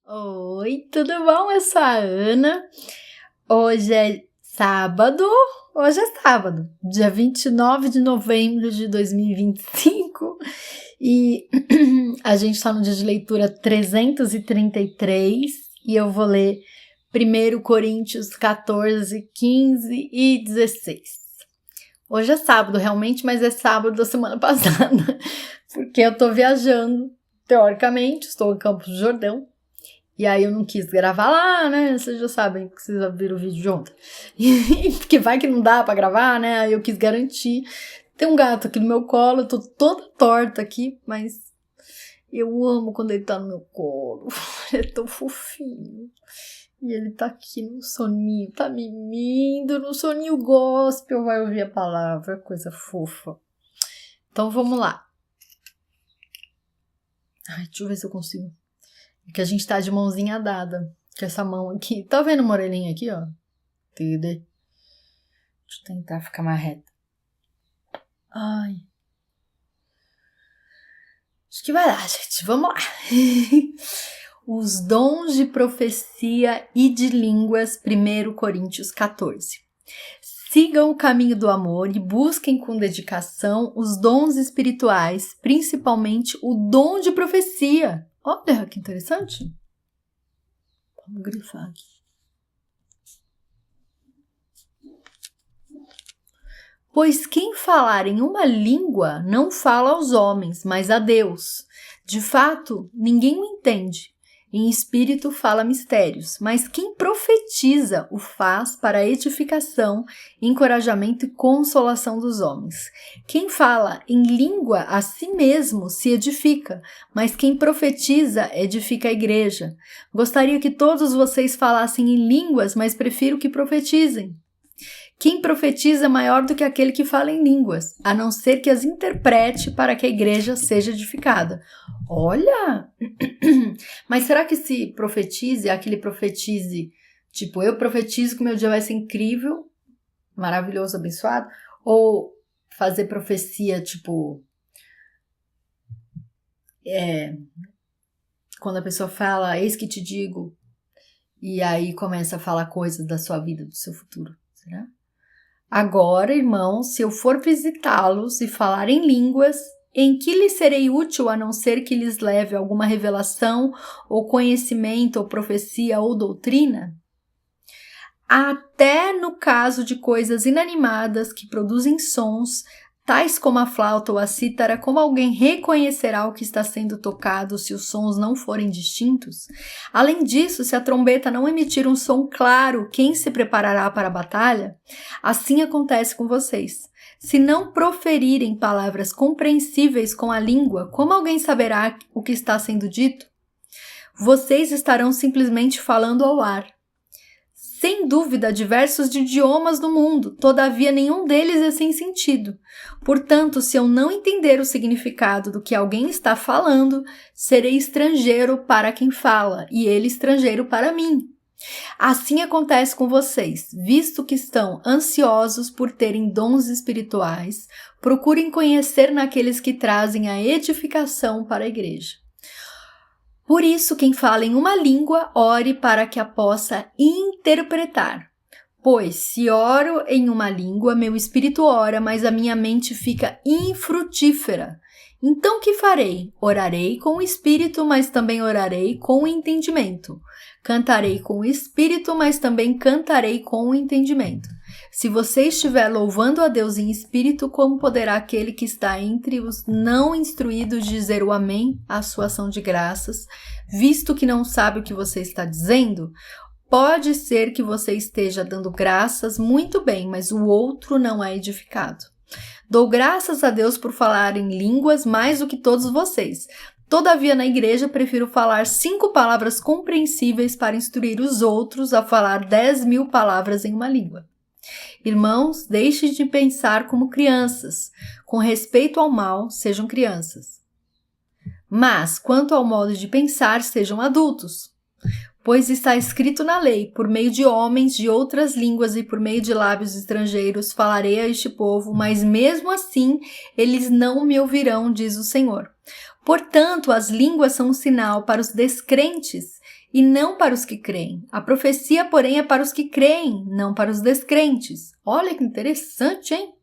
Oi, tudo bom? Eu sou a Ana. Hoje é sábado. Dia 29 de novembro de 2025. E a gente está no dia de leitura 333 e eu vou ler 1 Coríntios 14, 15 e 16. Hoje é sábado, realmente, mas é sábado da semana passada, porque eu tô viajando, teoricamente, estou em Campos do Jordão. E aí eu não quis gravar lá, né? Vocês já sabem que vocês viram o vídeo de ontem. Porque vai que não dá pra gravar, né? Aí eu quis garantir. Tem um gato aqui no meu colo, eu tô toda torta aqui, mas eu amo quando ele tá no meu colo. Ele é tão fofinho. E ele tá aqui no soninho, tá mimindo no soninho gospel, vai ouvir a palavra, coisa fofa. Então vamos lá. Ai, deixa eu ver se eu consigo. É que a gente tá de mãozinha dada. Com essa mão aqui. Tá vendo uma orelhinha aqui, ó? Deixa eu tentar ficar mais reta. Ai. Acho que vai lá, gente. Vamos lá. Os dons de profecia e de línguas, 1 Coríntios 14. Sigam o caminho do amor e busquem com dedicação os dons espirituais, principalmente o dom de profecia. Olha que interessante. Vamos grifar aqui. Pois quem falar em uma língua não fala aos homens, mas a Deus. De fato, ninguém o entende. Em espírito fala mistérios, mas quem profetiza o faz para a edificação, encorajamento e consolação dos homens. Quem fala em língua a si mesmo se edifica, mas quem profetiza edifica a igreja. Gostaria que todos vocês falassem em línguas, mas prefiro que profetizem. Quem profetiza é maior do que aquele que fala em línguas, a não ser que as interprete para que a igreja seja edificada. Olha! Mas será que se profetize, aquele profetize, tipo, eu profetizo que meu dia vai ser incrível, maravilhoso, abençoado? Ou fazer profecia, tipo, quando a pessoa fala, eis que te digo, e aí começa a falar coisas da sua vida, do seu futuro, será? Agora, irmãos, se eu for visitá-los e falar em línguas, em que lhes serei útil a não ser que lhes leve alguma revelação, ou conhecimento, ou profecia, ou doutrina? Até no caso de coisas inanimadas que produzem sons, tais como a flauta ou a cítara, como alguém reconhecerá o que está sendo tocado se os sons não forem distintos? Além disso, se a trombeta não emitir um som claro, quem se preparará para a batalha? Assim acontece com vocês. Se não proferirem palavras compreensíveis com a língua, como alguém saberá o que está sendo dito? Vocês estarão simplesmente falando ao ar. Sem dúvida, diversos idiomas do mundo, todavia nenhum deles é sem sentido. Portanto, se eu não entender o significado do que alguém está falando, serei estrangeiro para quem fala, e ele estrangeiro para mim. Assim acontece com vocês, visto que estão ansiosos por terem dons espirituais, procurem conhecer naqueles que trazem a edificação para a igreja. Por isso, quem fala em uma língua, ore para que a possa interpretar. Pois, se oro em uma língua, meu espírito ora, mas a minha mente fica infrutífera. Então, que farei? Orarei com o espírito, mas também orarei com o entendimento. Cantarei com o espírito, mas também cantarei com o entendimento. Se você estiver louvando a Deus em espírito, como poderá aquele que está entre os não instruídos dizer o amém à sua ação de graças, visto que não sabe o que você está dizendo? Pode ser que você esteja dando graças muito bem, mas o outro não é edificado. Dou graças a Deus por falar em línguas mais do que todos vocês. Todavia, na igreja, prefiro falar 5 palavras compreensíveis para instruir os outros a falar 10.000 palavras em uma língua. Irmãos, deixem de pensar como crianças. Com respeito ao mal, sejam crianças. Mas, quanto ao modo de pensar, sejam adultos. Pois está escrito na lei, por meio de homens de outras línguas e por meio de lábios estrangeiros falarei a este povo, mas mesmo assim eles não me ouvirão, diz o Senhor. Portanto, as línguas são um sinal para os descrentes e não para os que creem. A profecia, porém, é para os que creem, não para os descrentes. Olha que interessante, hein?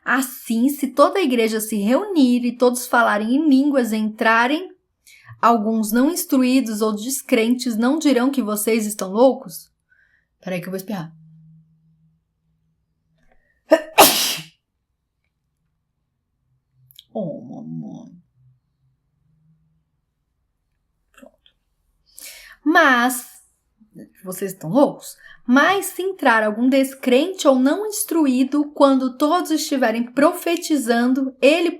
Assim, se toda a igreja se reunir e todos falarem em línguas e entrarem, alguns não instruídos ou descrentes não dirão que vocês estão loucos? Peraí que eu vou espirrar. Oh, mamãe. Pronto. Mas, vocês estão loucos? Mas se entrar algum descrente ou não instruído, quando todos estiverem profetizando, ele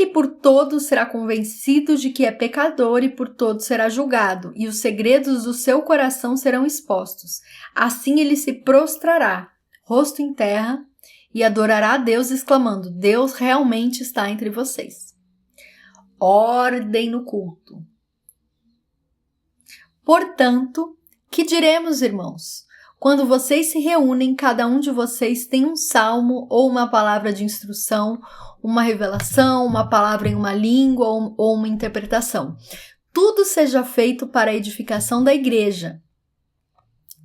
por todos será convencido de que é pecador e por todos será julgado, e os segredos do seu coração serão expostos. Assim ele se prostrará, rosto em terra, e adorará a Deus, exclamando: Deus realmente está entre vocês. Ordem no culto. Portanto, que diremos, irmãos? Quando vocês se reúnem, cada um de vocês tem um salmo ou uma palavra de instrução, uma revelação, uma palavra em uma língua ou uma interpretação. Tudo seja feito para a edificação da igreja.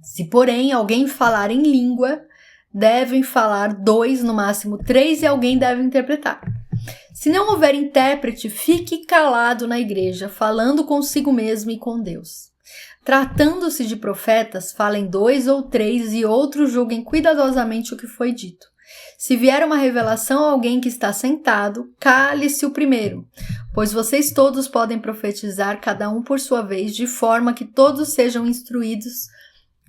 Se, porém, alguém falar em língua, devem falar 2, no máximo 3, e alguém deve interpretar. Se não houver intérprete, fique calado na igreja, falando consigo mesmo e com Deus. Tratando-se de profetas, falem 2 ou 3 e outros julguem cuidadosamente o que foi dito. Se vier uma revelação a alguém que está sentado, cale-se o primeiro, pois vocês todos podem profetizar, cada um por sua vez, de forma que todos sejam instruídos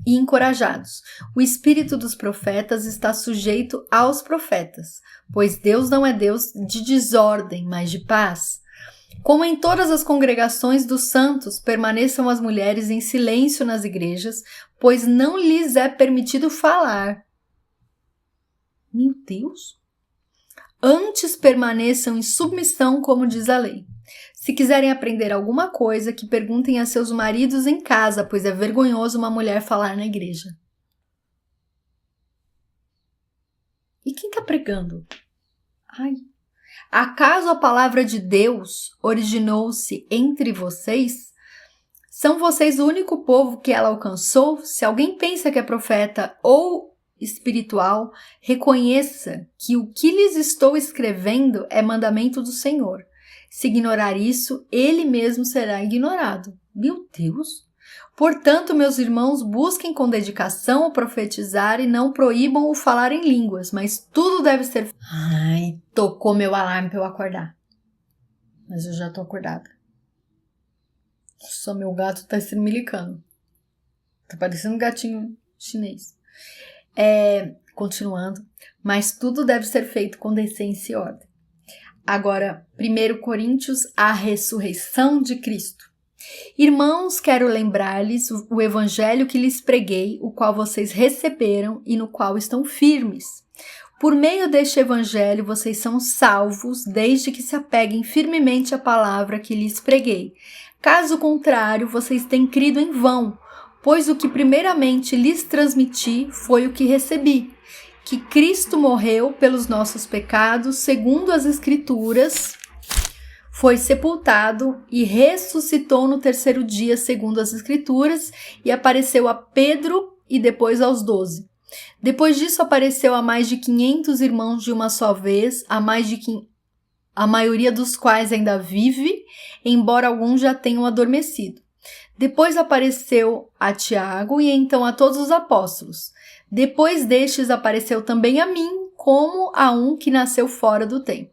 e encorajados. O espírito dos profetas está sujeito aos profetas, pois Deus não é Deus de desordem, mas de paz. Como em todas as congregações dos santos, permaneçam as mulheres em silêncio nas igrejas, pois não lhes é permitido falar. Meu Deus! Antes permaneçam em submissão, como diz a lei. Se quiserem aprender alguma coisa, que perguntem a seus maridos em casa, pois é vergonhoso uma mulher falar na igreja. E quem está pregando? Ai... Acaso a palavra de Deus originou-se entre vocês? São vocês o único povo que ela alcançou? Se alguém pensa que é profeta ou espiritual, reconheça que o que lhes estou escrevendo é mandamento do Senhor. Se ignorar isso, ele mesmo será ignorado. Meu Deus! Portanto, meus irmãos, busquem com dedicação o profetizar e não proíbam o falar em línguas, mas tudo deve ser... Ai, tocou meu alarme para eu acordar. Mas eu já tô acordada. Só meu gato tá se milicando. Tá parecendo um gatinho chinês. Continuando, mas tudo deve ser feito com decência e ordem. Agora, 1 Coríntios, a ressurreição de Cristo. Irmãos, quero lembrar-lhes o evangelho que lhes preguei, o qual vocês receberam e no qual estão firmes. Por meio deste evangelho, vocês são salvos, desde que se apeguem firmemente à palavra que lhes preguei. Caso contrário, vocês têm crido em vão, pois o que primeiramente lhes transmiti foi o que recebi, que Cristo morreu pelos nossos pecados, segundo as Escrituras, foi sepultado e ressuscitou no terceiro dia, segundo as Escrituras, e apareceu a Pedro e depois aos 12. Depois disso apareceu a mais de 500 irmãos de uma só vez, a maioria dos quais ainda vive, embora alguns já tenham adormecido. Depois apareceu a Tiago e então a todos os apóstolos. Depois destes apareceu também a mim, como a um que nasceu fora do tempo.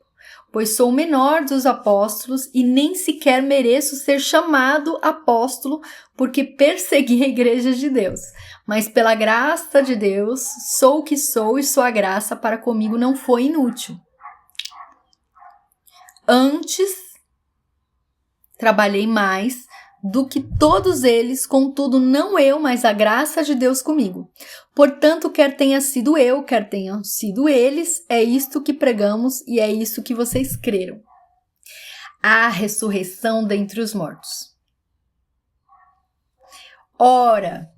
Pois sou o menor dos apóstolos e nem sequer mereço ser chamado apóstolo, porque persegui a igreja de Deus. Mas pela graça de Deus, sou o que sou e sua graça para comigo não foi inútil. Antes, trabalhei mais do que todos eles, contudo não eu, mas a graça de Deus comigo. Portanto, quer tenha sido eu, quer tenham sido eles, é isto que pregamos e é isso que vocês creram. A ressurreição dentre os mortos. Ora,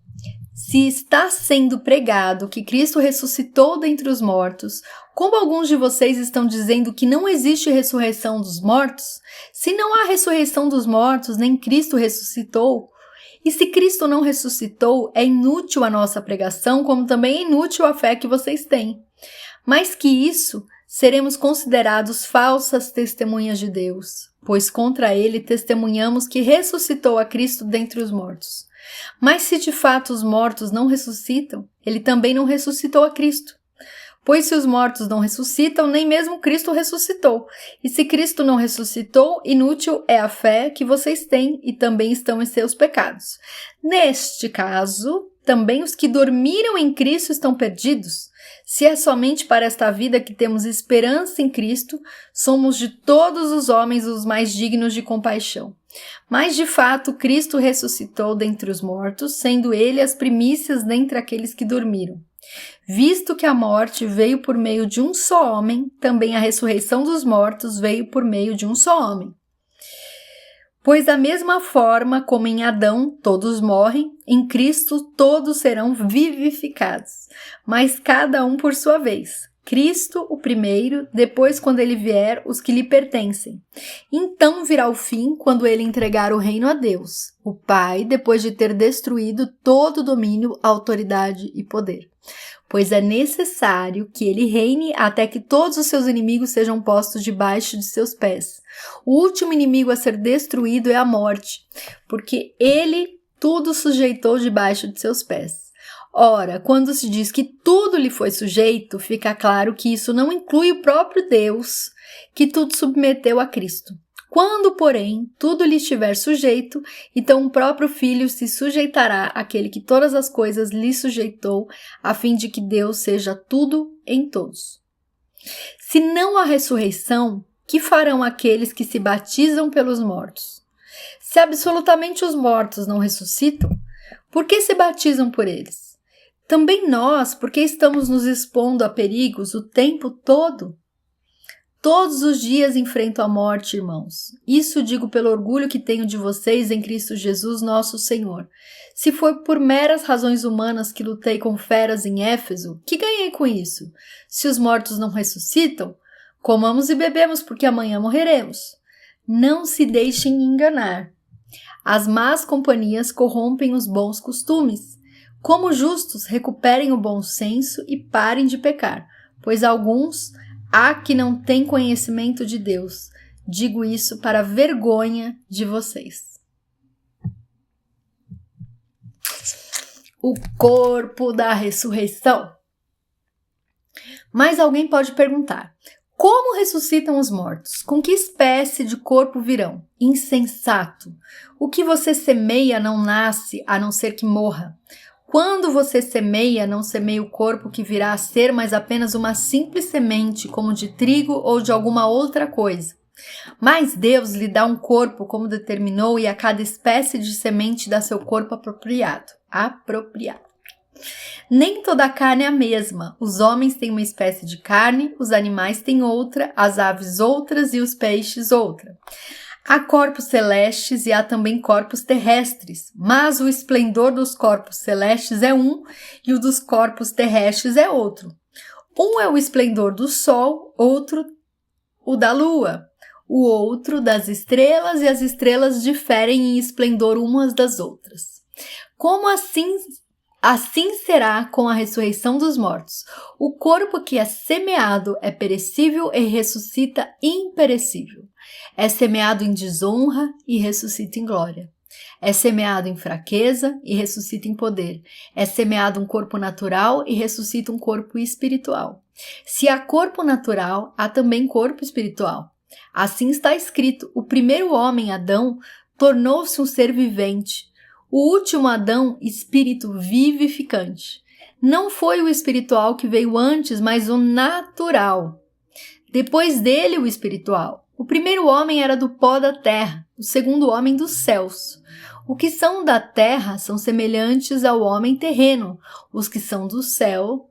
Se está sendo pregado que Cristo ressuscitou dentre os mortos, como alguns de vocês estão dizendo que não existe ressurreição dos mortos? Se não há ressurreição dos mortos, nem Cristo ressuscitou. E se Cristo não ressuscitou, é inútil a nossa pregação, como também é inútil a fé que vocês têm. Mais que isso, seremos considerados falsas testemunhas de Deus, pois contra ele testemunhamos que ressuscitou a Cristo dentre os mortos. Mas se de fato os mortos não ressuscitam, ele também não ressuscitou a Cristo. Pois se os mortos não ressuscitam, nem mesmo Cristo ressuscitou. E se Cristo não ressuscitou, inútil é a fé que vocês têm e também estão em seus pecados. Neste caso, também os que dormiram em Cristo estão perdidos. Se é somente para esta vida que temos esperança em Cristo, somos de todos os homens os mais dignos de compaixão. Mas, de fato, Cristo ressuscitou dentre os mortos, sendo ele as primícias dentre aqueles que dormiram. Visto que a morte veio por meio de um só homem, também a ressurreição dos mortos veio por meio de um só homem. Pois da mesma forma como em Adão todos morrem, em Cristo todos serão vivificados, mas cada um por sua vez. Cristo o primeiro, depois quando ele vier, os que lhe pertencem. Então virá o fim quando ele entregar o reino a Deus, o Pai, depois de ter destruído todo domínio, autoridade e poder. Pois é necessário que ele reine até que todos os seus inimigos sejam postos debaixo de seus pés. O último inimigo a ser destruído é a morte, porque ele tudo sujeitou debaixo de seus pés. Ora, quando se diz que tudo lhe foi sujeito, fica claro que isso não inclui o próprio Deus, que tudo submeteu a Cristo. Quando, porém, tudo lhe estiver sujeito, então o próprio Filho se sujeitará àquele que todas as coisas lhe sujeitou, a fim de que Deus seja tudo em todos. Se não há ressurreição, que farão aqueles que se batizam pelos mortos? Se absolutamente os mortos não ressuscitam, por que se batizam por eles? Também nós, porque estamos nos expondo a perigos o tempo todo? Todos os dias enfrento a morte, irmãos. Isso digo pelo orgulho que tenho de vocês em Cristo Jesus, nosso Senhor. Se foi por meras razões humanas que lutei com feras em Éfeso, que ganhei com isso? Se os mortos não ressuscitam, comamos e bebemos, porque amanhã morreremos. Não se deixem enganar. As más companhias corrompem os bons costumes. Como justos, recuperem o bom senso e parem de pecar, pois alguns há que não têm conhecimento de Deus. Digo isso para a vergonha de vocês. O corpo da ressurreição. Mas alguém pode perguntar: como ressuscitam os mortos? Com que espécie de corpo virão? Insensato! O que você semeia não nasce, a não ser que morra. Quando você semeia, não semeia o corpo que virá a ser, mas apenas uma simples semente, como de trigo ou de alguma outra coisa. Mas Deus lhe dá um corpo como determinou, e a cada espécie de semente dá seu corpo apropriado. Nem toda a carne é a mesma. Os homens têm uma espécie de carne, os animais têm outra, as aves outras e os peixes outra. Há corpos celestes e há também corpos terrestres, mas o esplendor dos corpos celestes é um e o dos corpos terrestres é outro. Um é o esplendor do sol, outro o da lua, o outro das estrelas, e as estrelas diferem em esplendor umas das outras. Como assim será com a ressurreição dos mortos. O corpo que é semeado é perecível e ressuscita imperecível. É semeado em desonra e ressuscita em glória. É semeado em fraqueza e ressuscita em poder. É semeado um corpo natural e ressuscita um corpo espiritual. Se há corpo natural, há também corpo espiritual. Assim está escrito: o primeiro homem, Adão, tornou-se um ser vivente. O último Adão, espírito vivificante. Não foi o espiritual que veio antes, mas o natural. Depois dele, o espiritual. O primeiro homem era do pó da terra, o segundo homem dos céus. Os que são da terra são semelhantes ao homem terreno, os que são dos céus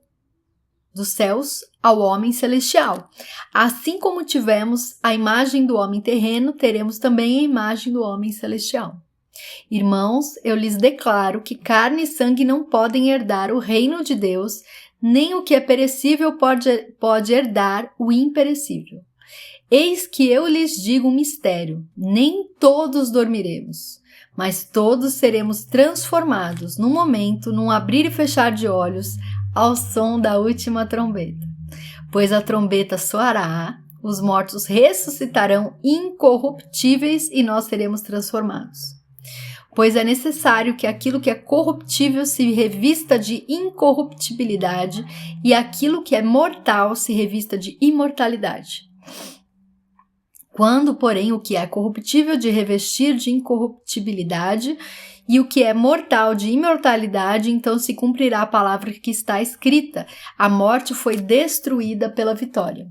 ao homem celestial. Assim como tivemos a imagem do homem terreno, teremos também a imagem do homem celestial. Irmãos, eu lhes declaro que carne e sangue não podem herdar o reino de Deus, nem o que é perecível pode herdar o imperecível. Eis que eu lhes digo um mistério: nem todos dormiremos, mas todos seremos transformados num momento, num abrir e fechar de olhos, ao som da última trombeta. Pois a trombeta soará, os mortos ressuscitarão incorruptíveis e nós seremos transformados. Pois é necessário que aquilo que é corruptível se revista de incorruptibilidade e aquilo que é mortal se revista de imortalidade. Quando, porém, o que é corruptível de revestir de incorruptibilidade e o que é mortal de imortalidade, então se cumprirá a palavra que está escrita: a morte foi destruída pela vitória.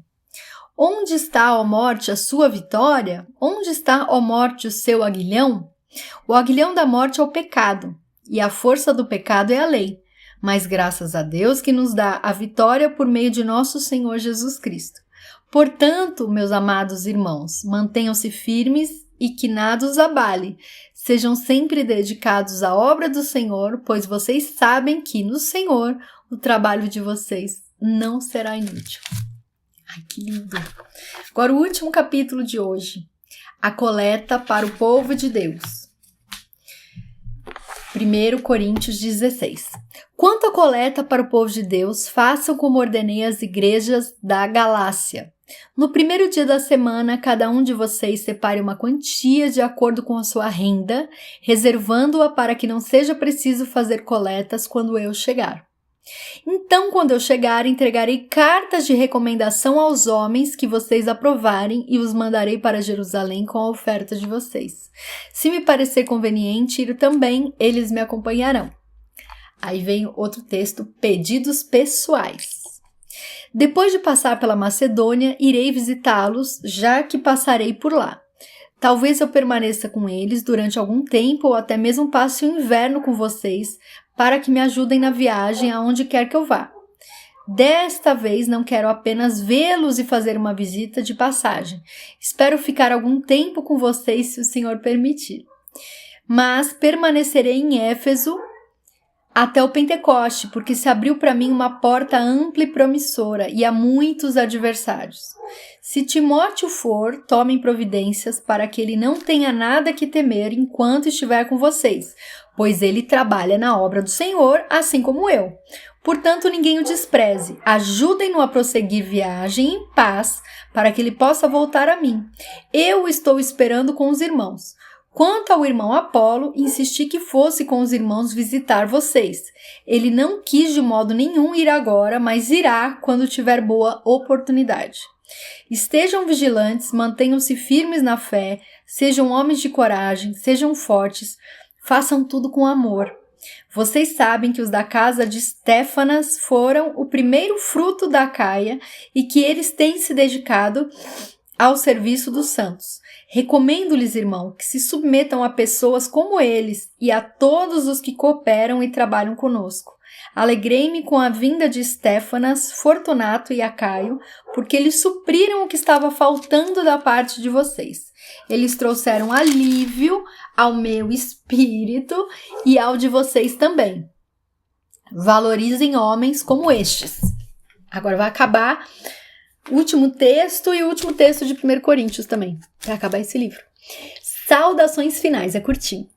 Onde está, ó morte, a sua vitória? Onde está, ó morte, o seu aguilhão? O aguilhão da morte é o pecado, e a força do pecado é a lei. Mas graças a Deus que nos dá a vitória por meio de nosso Senhor Jesus Cristo. Portanto, meus amados irmãos, mantenham-se firmes e que nada os abale. Sejam sempre dedicados à obra do Senhor, pois vocês sabem que no Senhor o trabalho de vocês não será inútil. Ai, que lindo! Agora o último capítulo de hoje. A coleta para o povo de Deus. 1 Coríntios 16. Quanto à coleta para o povo de Deus, façam como ordenei às igrejas da Galácia. No primeiro dia da semana, cada um de vocês separe uma quantia de acordo com a sua renda, reservando-a para que não seja preciso fazer coletas quando eu chegar. Então, quando eu chegar, entregarei cartas de recomendação aos homens que vocês aprovarem e os mandarei para Jerusalém com a oferta de vocês. Se me parecer conveniente ir também, eles me acompanharão. Aí vem outro texto, pedidos pessoais. Depois de passar pela Macedônia, irei visitá-los, já que passarei por lá. Talvez eu permaneça com eles durante algum tempo ou até mesmo passe o inverno com vocês, para que me ajudem na viagem aonde quer que eu vá. Desta vez não quero apenas vê-los e fazer uma visita de passagem. Espero ficar algum tempo com vocês se o Senhor permitir. Mas permanecerei em Éfeso até o Pentecoste, porque se abriu para mim uma porta ampla e promissora e há muitos adversários. Se Timóteo for, tomem providências para que ele não tenha nada que temer enquanto estiver com vocês, pois ele trabalha na obra do Senhor, assim como eu. Portanto, ninguém o despreze. Ajudem-no a prosseguir viagem em paz, para que ele possa voltar a mim. Eu estou esperando com os irmãos. Quanto ao irmão Apolo, insisti que fosse com os irmãos visitar vocês. Ele não quis de modo nenhum ir agora, mas irá quando tiver boa oportunidade. Estejam vigilantes, mantenham-se firmes na fé, sejam homens de coragem, sejam fortes, façam tudo com amor. Vocês sabem que os da casa de Estéfanas foram o primeiro fruto da Acaia e que eles têm se dedicado ao serviço dos santos. Recomendo-lhes, irmão, que se submetam a pessoas como eles e a todos os que cooperam e trabalham conosco. Alegrei-me com a vinda de Estéfanas, Fortunato e Acaio, porque eles supriram o que estava faltando da parte de vocês. Eles trouxeram alívio ao meu espírito e ao de vocês também. Valorizem homens como estes. Agora vai acabar o último texto e o último texto de 1 Coríntios também, para acabar esse livro. Saudações finais, é curtinho.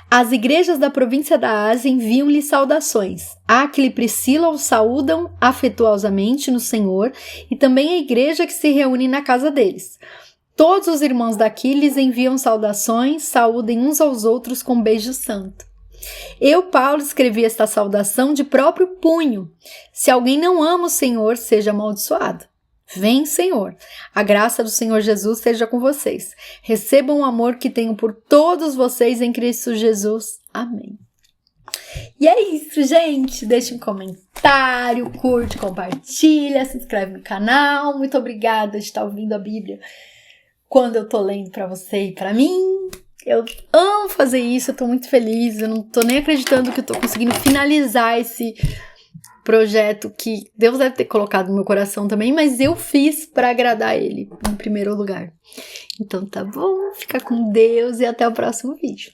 As igrejas da província da Ásia enviam-lhe saudações. Áquila e Priscila os saúdam afetuosamente no Senhor e também a igreja que se reúne na casa deles. Todos os irmãos daqui lhes enviam saudações, saúdem uns aos outros com beijo santo. Eu, Paulo, escrevi esta saudação de próprio punho. Se alguém não ama o Senhor, seja amaldiçoado. Vem, Senhor. A graça do Senhor Jesus seja com vocês. Recebam o amor que tenho por todos vocês em Cristo Jesus. Amém. E é isso, gente. Deixa um comentário, curte, compartilha, se inscreve no canal. Muito obrigada de estar ouvindo a Bíblia quando eu tô lendo para você e para mim. Eu amo fazer isso, eu tô muito feliz. Eu não tô nem acreditando que eu tô conseguindo finalizar esse projeto que Deus deve ter colocado no meu coração também, mas eu fiz para agradar Ele em primeiro lugar. Então tá bom, fica com Deus e até o próximo vídeo.